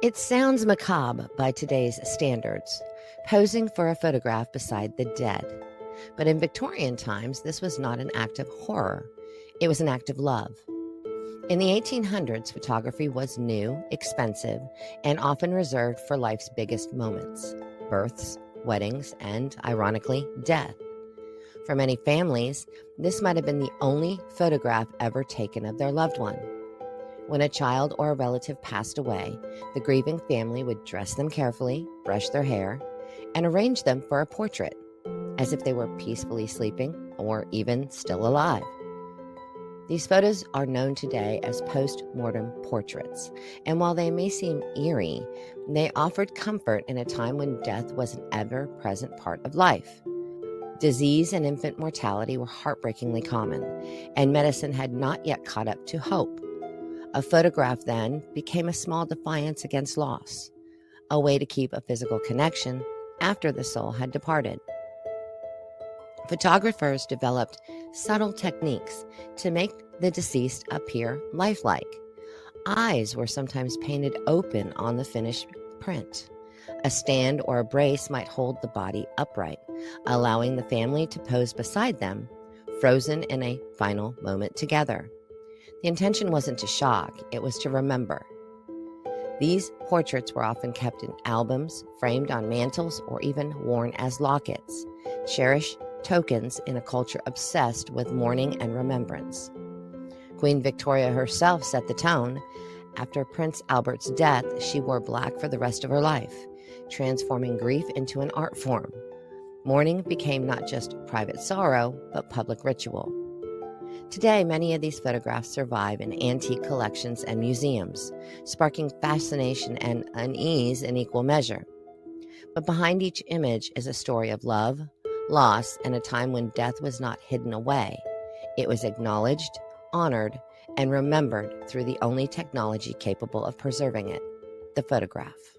It sounds macabre by today's standards, posing for a photograph beside the dead. But in Victorian times, this was not an act of horror, it was an act of love. In the 1800s, photography was new, expensive, and often reserved for life's biggest moments: births, weddings, and, ironically, death. For many families, this might have been the only photograph ever taken of their loved one. When a child or a relative passed away, the grieving family would dress them carefully, brush their hair, and arrange them for a portrait, as if they were peacefully sleeping or even still alive. These photos are known today as post-mortem portraits, and while they may seem eerie, they offered comfort in a time when death was an ever-present part of life. Disease and infant mortality were heartbreakingly common, and medicine had not yet caught up to hope. A photograph then became a small defiance against loss, a way to keep a physical connection after the soul had departed. Photographers developed subtle techniques to make the deceased appear lifelike. Eyes were sometimes painted open on the finished print. A stand or a brace might hold the body upright, allowing the family to pose beside them, frozen in a final moment together. The intention wasn't to shock, it was to remember. These portraits were often kept in albums, framed on mantels, or even worn as lockets, cherished tokens in a culture obsessed with mourning and remembrance. Queen Victoria herself set the tone. After Prince Albert's death, she wore black for the rest of her life, transforming grief into an art form. Mourning became not just private sorrow, but public ritual. Today, many of these photographs survive in antique collections and museums, sparking fascination and unease in equal measure. But behind each image is a story of love, loss, and a time when death was not hidden away. It was acknowledged, honored, and remembered through the only technology capable of preserving it: the photograph.